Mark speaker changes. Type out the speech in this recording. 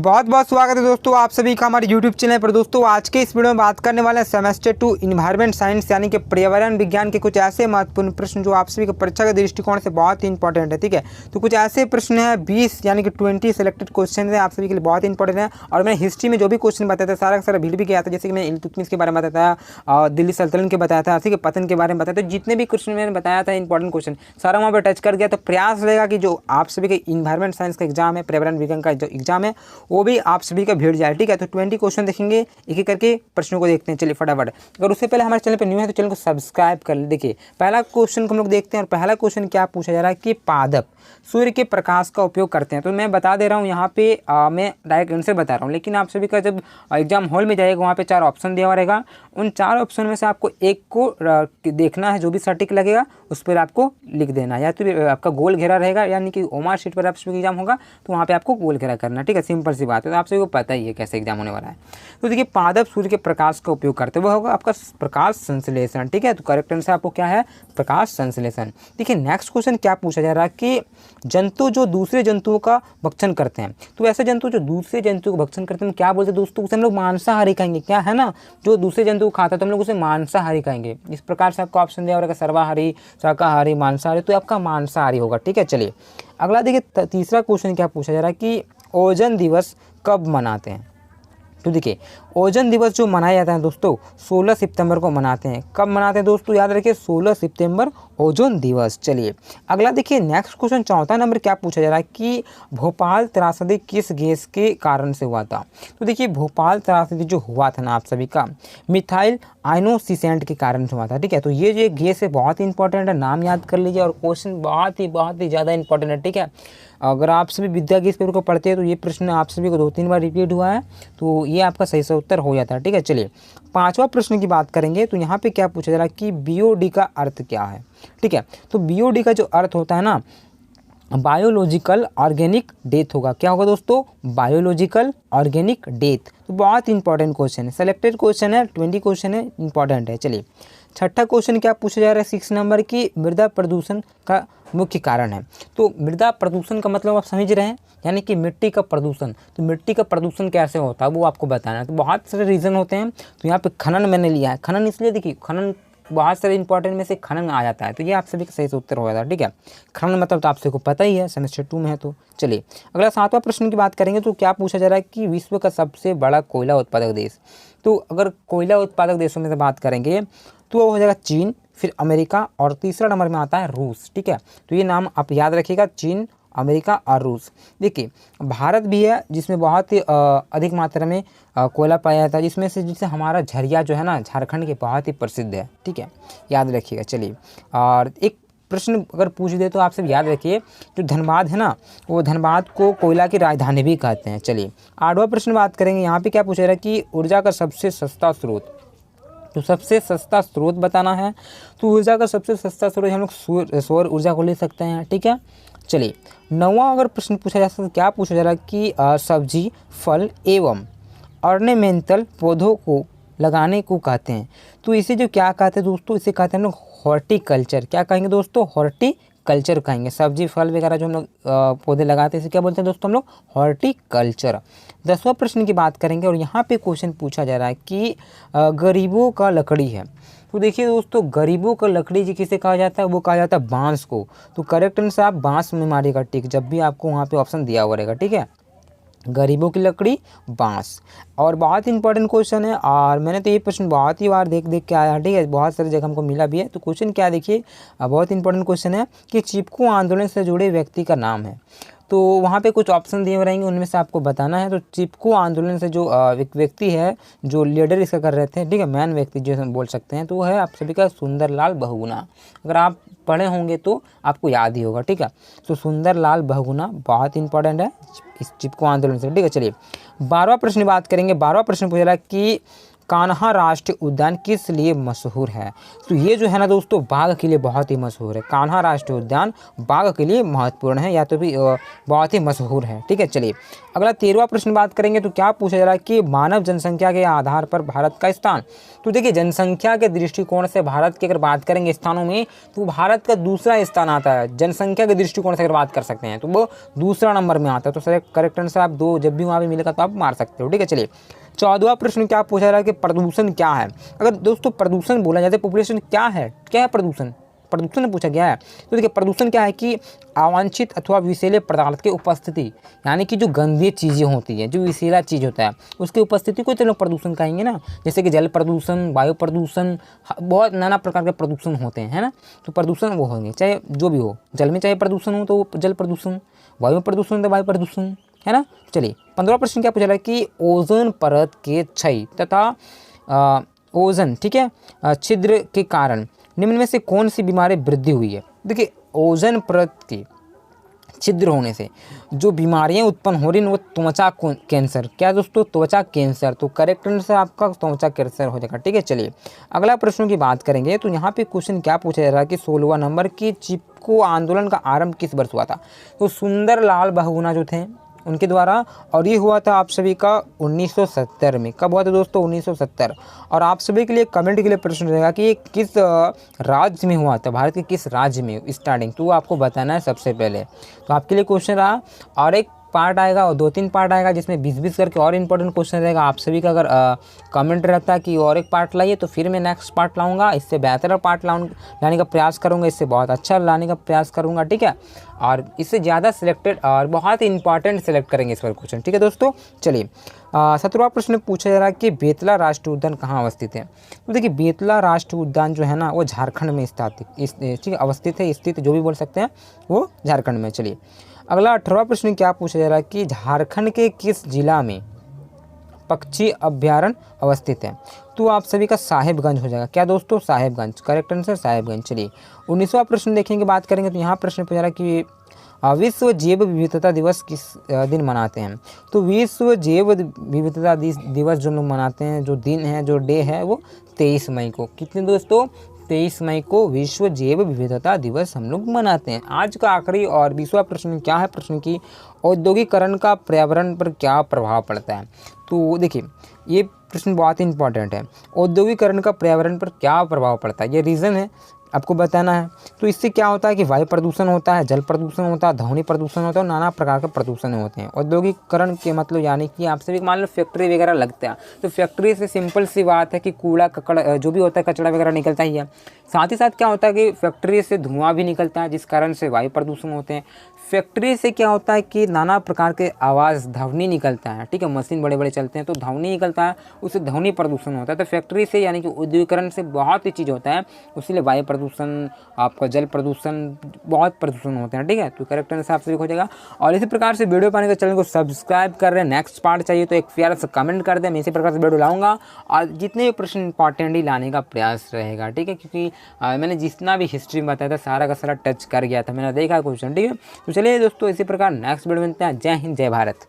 Speaker 1: बहुत बहुत स्वागत है दोस्तों आप सभी का हमारे YouTube चैनल पर। दोस्तों आज के इस वीडियो में बात करने वाले हैं सेमेस्टर 2 इन्वायरमेंट साइंस यानी कि पर्यावरण विज्ञान के कुछ ऐसे महत्वपूर्ण प्रश्न जो आप सभी के परीक्षा के दृष्टिकोण से बहुत ही इंपॉर्टेंट है। ठीक है, तो कुछ ऐसे प्रश्न हैं 20 यानी कि 20 सेलेक्टेड क्वेश्चन है आप सभी के लिए बहुत इंपॉर्टेंट है। और मैंने हिस्ट्री में जो भी क्वेश्चन बताया था सारा का सारा भीड़ भी किया था, जैसे कि मैंने इल्तुतमिश के बारे में बताया था, दिल्ली सल्तनत के बताया था, ठीक है, पतन के बारे में बताया था। जितने भी क्वेश्चन मैंने बताया था इंपॉर्टेंट क्वेश्चन सारा वहाँ पर टच कर गया। तो प्रयास रहेगा कि जो आप सभी के इन्वायरमेंट साइंस का एग्जाम है, पर्यावरण विज्ञान का जो एग्जाम है वो भी आप सभी का भीड़ जाए। ठीक है, तो 20 क्वेश्चन देखेंगे, एक एक करके प्रश्नों को देखते हैं। चलिए फटाफट, अगर उससे पहले हमारे चैनल पर न्यू है तो चैनल को सब्सक्राइब कर ले। देखिए पहला क्वेश्चन को हम लोग देखते हैं और पहला क्वेश्चन क्या पूछा जा रहा है कि पादप सूर्य के प्रकाश का उपयोग करते हैं। तो मैं बता दे रहा हूँ यहाँ पे मैं डायरेक्ट आंसर बता रहा हूँ, लेकिन आप सभी का जब एग्जाम हॉल में जाएगा वहाँ पे 4 ऑप्शन दिया हुआ रहेगा। उन 4 ऑप्शन में से आपको एक को देखना है, जो भी सटीक लगेगा उस पर आपको लिख देना है। या तो आपका गोल घेरा रहेगा, यानी कि ओमार शीट पर आप सभी एग्जाम होगा तो वहाँ पे आपको गोल घेरा करना है। ठीक है, सिंपल सी बात है, तो आप सभी को पता ही है कैसे एग्जाम होने वाला है। तो देखिए पादप सूर्य के प्रकाश का उपयोग करते हुए होगा आपका प्रकाश संश्लेषण। ठीक है, तो करेक्ट आंसर आपको क्या है, प्रकाश संश्लेषण। देखिए नेक्स्ट क्वेश्चन क्या पूछा जा रहा है कि जंतु जो दूसरे जंतुओं का भक्षण करते हैं। तो ऐसे जंतु जो दूसरे जंतु को भक्षण करते हैं क्या बोलते हैं दोस्तों, उसे हम लोग मांसाहारी कहेंगे। क्या है ना, जो दूसरे जंतु को खाता है तो हम लोग उसे मांसाहारी कहेंगे। इस प्रकार से आपको ऑप्शन दिया होगा सर्वाहारी, शाकाहारी, मांसाहारी, तो आपका मांसाहारी होगा। ठीक है, चलिए अगला देखिए तीसरा क्वेश्चन क्या पूछा जा रहा है कि ओजोन दिवस कब मनाते हैं। तो देखिए ओजोन दिवस जो मनाया जाता है दोस्तों 16 सितंबर को मनाते हैं। कब मनाते हैं दोस्तों, याद रखिए 16 सितंबर ओजोन दिवस। चलिए अगला देखिए नेक्स्ट क्वेश्चन चौथा नंबर क्या पूछा जा रहा है कि भोपाल त्रासदी किस गैस के कारण से हुआ था। तो देखिए भोपाल त्रासदी जो हुआ था ना आप सभी का मिथाइल आइनोसिसेंट के कारण से हुआ था। ठीक है, तो ये जो गैस है बहुत ही इंपॉर्टेंट है, नाम याद कर लीजिए। और क्वेश्चन बहुत ही ज़्यादा इंपॉर्टेंट है। ठीक है, अगर आप सभी विद्या के इस पेपर को पढ़ते हैं तो ये प्रश्न आप सभी को 2-3 बार रिपीट हुआ है, तो ये आपका सही से उत्तर हो जाता है। ठीक है, चलिए पांचवा प्रश्न की बात करेंगे। तो यहाँ पे क्या पूछा जा रहा है कि बीओडी का अर्थ क्या है। ठीक है, तो बीओडी का जो अर्थ होता है ना बायोलॉजिकल ऑर्गेनिक डेथ होगा। क्या होगा दोस्तों, बायोलॉजिकल ऑर्गेनिक डेथ। तो बहुत इंपॉर्टेंट क्वेश्चन है, सेलेक्टेड क्वेश्चन है, 20 क्वेश्चन है, इंपॉर्टेंट है। चलिए छठा क्वेश्चन क्या पूछा जा रहा है 6 नंबर की मृदा प्रदूषण का मुख्य कारण है। तो मृदा प्रदूषण का मतलब आप समझ रहे हैं, यानी कि मिट्टी का प्रदूषण। तो मिट्टी का प्रदूषण कैसे होता है वो आपको बताना है। तो बहुत सारे रीज़न होते हैं, तो यहाँ पे खनन मैंने लिया है। खनन इसलिए देखिए खनन बहुत सारे इंपॉर्टेंट में से खनन आ जाता है, तो ये आप सभी का सही से उत्तर हो जाता है। ठीक है, खनन मतलब तो आप सभी को पता ही है, सेमेस्टर 2 में है। तो चलिए अगला 7वां प्रश्न की बात करेंगे। तो क्या पूछा जा रहा है कि विश्व का सबसे बड़ा कोयला उत्पादक देश। तो अगर कोयला उत्पादक देशों में से बात करेंगे तो वो हो जाएगा चीन, फिर अमेरिका और तीसरा नंबर में आता है रूस। ठीक है, तो ये नाम आप याद रखिएगा, चीन, अमेरिका और रूस। देखिए भारत भी है जिसमें बहुत ही अधिक मात्रा में कोयला पाया जाता है, जिससे हमारा झरिया जो है ना झारखंड के बहुत ही प्रसिद्ध है। ठीक है, याद रखिएगा। चलिए और एक प्रश्न अगर पूछ दे तो आप सब याद रखिए, जो धनबाद है ना वो धनबाद को कोयला की राजधानी भी कहते हैं। चलिए 8वां प्रश्न बात करेंगे। यहाँ पे क्या पूछा रहा है कि ऊर्जा का सबसे सस्ता स्रोत। तो सबसे सस्ता स्रोत बताना है, तो ऊर्जा का सबसे सस्ता स्रोत हम लोग सौर ऊर्जा को ले सकते हैं। ठीक है, चलिए 9वां अगर प्रश्न पूछा जा सकता है क्या पूछा जा रहा है कि सब्जी, फल एवं ऑर्नामेंटल पौधों को लगाने को कहते हैं। तो इसे जो क्या कहते हैं दोस्तों, इसे कहते हैं हम लोग हॉर्टिकल्चर। क्या कहेंगे दोस्तों, हॉर्टिकल्चर कहेंगे। सब्जी फल वगैरह जो हम लोग पौधे लगाते हैं इसे क्या बोलते हैं दोस्तों हम लोग, हॉर्टिकल्चर। 10वां प्रश्न की बात करेंगे और यहाँ पे क्वेश्चन पूछा जा रहा है कि गरीबों का लकड़ी है। तो देखिए दोस्तों गरीबों का लकड़ी जी किसे कहा जाता है, वो कहा जाता है बांस को। तो करेक्ट आंसर आप बांस में मारिएगा टिक, जब भी आपको वहाँ पे ऑप्शन दिया हुआ रहेगा। ठीक है, गरीबों की लकड़ी बांस। और बहुत इंपॉर्टेंट क्वेश्चन है, और मैंने तो ये प्रश्न बहुत ही बार देख के आया। ठीक है, बहुत सारी जगह हमको मिला भी है। तो क्वेश्चन क्या देखिए, बहुत इंपॉर्टेंट क्वेश्चन है कि चिपको आंदोलन से जुड़े व्यक्ति का नाम है। तो वहाँ पे कुछ ऑप्शन दिए रहेंगे, उनमें से आपको बताना है। तो चिपको आंदोलन से जो एक व्यक्ति है जो लीडर इसका कर रहे थे, ठीक है, मैन व्यक्ति जो हम बोल सकते हैं, तो वो है आप सभी का सुंदरलाल बहुगुणा। अगर आप पढ़े होंगे तो आपको याद ही होगा। ठीक है, तो सुंदरलाल बहुगुणा बहुत इंपॉर्टेंट है इस चिपको आंदोलन से। ठीक है, चलिए 12वां प्रश्न बात करेंगे। 12वां प्रश्न पूछ रहा है कि कान्हा राष्ट्रीय उद्यान किस लिए मशहूर है? तो ये जो है ना दोस्तों बाघ के लिए बहुत ही मशहूर है। कान्हा राष्ट्रीय उद्यान बाघ के लिए महत्वपूर्ण है या तो भी बहुत ही मशहूर है। ठीक है, चलिए अगला 13वां प्रश्न बात करेंगे तो क्या पूछा जा रहा है कि मानव जनसंख्या के आधार पर भारत का स्थान। तो देखिए जनसंख्या के दृष्टिकोण से भारत की अगर बात करेंगे स्थानों में तो भारत का दूसरा स्थान आता है। जनसंख्या के दृष्टिकोण से अगर बात कर सकते हैं तो वो दूसरा नंबर में आता है। तो सर करेक्ट आंसर आप दो जब भी वहाँ भी मिलेगा तो आप मार सकते हो। ठीक है, चलिए 14वां प्रश्न क्या पूछा जा रहा है कि प्रदूषण क्या है। अगर दोस्तों प्रदूषण बोला जाता है पॉपुलेशन क्या है प्रदूषण, प्रदूषण पूछा गया है। तो देखिए प्रदूषण क्या है कि अवांछित अथवा विषैले पदार्थ की उपस्थिति, यानी कि जो गंदी चीज़ें होती है, जो विषैला चीज़ होता है उसकी उपस्थिति को तो लोग प्रदूषण कहेंगे ना। जैसे कि जल प्रदूषण, वायु प्रदूषण, बहुत नाना प्रकार के प्रदूषण होते हैं, है ना। तो प्रदूषण वो होंगे चाहे जो भी हो, जल में चाहे प्रदूषण हो तो वो जल प्रदूषण, वायु प्रदूषण तो वायु प्रदूषण, है ना। चलिए 15वां प्रश्न क्या पूछा रहा है कि ओजोन परत के क्षय तथा ओजोन, ठीक है, छिद्र के कारण निम्न में से कौन सी बीमारी वृद्धि हुई है। देखिए ओजोन परत के छिद्र होने से जो बीमारियां उत्पन्न हो रही हैं वो त्वचा कैंसर, क्या दोस्तों, त्वचा कैंसर। तो करेक्ट आंसर आपका त्वचा कैंसर हो जाएगा। ठीक है, चलिए अगला प्रश्न की बात करेंगे तो यहाँ पे क्वेश्चन क्या पूछा जा रहा है कि 16वां नंबर की चिपको आंदोलन का आरंभ किस वर्ष हुआ था। तो सुंदरलाल बहुगुणा जो थे उनके द्वारा, और ये हुआ था आप सभी का 1970 में। कब हुआ था दोस्तों, 1970। और आप सभी के लिए कमेंट के लिए प्रश्न रहेगा कि ये किस राज्य में हुआ था, भारत के किस राज्य में स्टार्टिंग, तो आपको बताना है सबसे पहले। तो आपके लिए क्वेश्चन रहा, और एक पार्ट आएगा और 2-3 पार्ट आएगा जिसमें 20-20 करके और इंपॉर्टेंट क्वेश्चन रहेगा। आप सभी का अगर कमेंट रहता है कि और एक पार्ट लाइए तो फिर मैं नेक्स्ट पार्ट लाऊंगा, इससे बेहतर पार्ट लाने का प्रयास करूंगा, इससे बहुत अच्छा लाने का प्रयास करूंगा। ठीक है, और इससे ज़्यादा सिलेक्टेड और बहुत ही इंपॉर्टेंट सेलेक्ट करेंगे इस पर क्वेश्चन। ठीक है दोस्तों, चलिए 17वां प्रश्न पूछा जा रहा है कि बेतला राष्ट्रीय उद्यान कहाँ अवस्थित है। तो देखिए बेतला राष्ट्रीय उद्यान जो है ना वो झारखंड में ठीक अवस्थित है, स्थित जो भी बोल सकते हैं वो झारखंड में। चलिए अगला 18वां प्रश्न क्या पूछा जा रहा है कि झारखंड के किस जिला में पक्षी अभ्यारण्य अवस्थित है। तो आप सभी का साहेबगंज हो जाएगा। क्या दोस्तों, साहेबगंज, करेक्ट आंसर साहेबगंज। चलिए 19वां प्रश्न देखेंगे, बात करेंगे तो यहाँ प्रश्न पूछा जा रहा है कि विश्व जैव विविधता दिवस किस दिन मनाते हैं। तो विश्व जैव विविधता दिवस जो लोग मनाते हैं, जो दिन है, जो डे है वो 23 मई को। कितने दोस्तों, 23 मई को विश्व जैव विविधता दिवस हम लोग मनाते हैं। आज का आखिरी और 20वां प्रश्न क्या है, प्रश्न की औद्योगिकरण का पर्यावरण पर क्या प्रभाव पड़ता है। तो देखिए ये प्रश्न बहुत ही इंपॉर्टेंट है। औद्योगिकरण का पर्यावरण पर क्या प्रभाव पड़ता है, ये रीज़न है आपको बताना है। तो इससे क्या होता है कि वायु प्रदूषण होता है, जल प्रदूषण होता है, ध्वनि प्रदूषण होता है, नाना प्रकार के प्रदूषण होते हैं। औद्योगिकरण के मतलब यानी कि आप सभी मान लो फैक्ट्री वगैरह लगता है, तो फैक्ट्री से सिंपल सी बात है कि कूड़ा कचड़ा जो भी होता है कचरा वगैरह निकलता ही है। साथ ही साथ क्या होता है कि फैक्ट्री से धुआं भी निकलता है जिस कारण से वायु प्रदूषण होते हैं। फैक्ट्री से क्या होता है कि नाना प्रकार के आवाज़ ध्वनि निकलता है। ठीक है, मशीन बड़े बड़े चलते हैं तो ध्वनि निकलता है, उससे ध्वनि प्रदूषण होता है। तो फैक्ट्री से यानी कि औद्योगिकरण से बहुत ही चीज़ होता है, उसीलिए वायु प्रदूषण, आपका जल प्रदूषण, बहुत प्रदूषण होते हैं। ठीक है, तो करेक्ट आंसर आपसे हो जाएगा। और इसी प्रकार से वीडियो पाने के चैनल को सब्सक्राइब कर रहे हैं। नेक्स्ट पार्ट चाहिए तो एक प्यारा सा कमेंट कर दें, मैं इसी प्रकार से वीडियो लाऊंगा और जितने भी प्रश्न इंपॉर्टेंट ही लाने का प्रयास रहेगा। ठीक है, क्योंकि मैंने जितना भी हिस्ट्री में बताया था सारा का सारा टच कर गया था, मैंने देखा क्वेश्चन। ठीक है, तो चलिए दोस्तों इसी प्रकार नेक्स्ट वीडियो मिलते हैं। जय हिंद, जय भारत।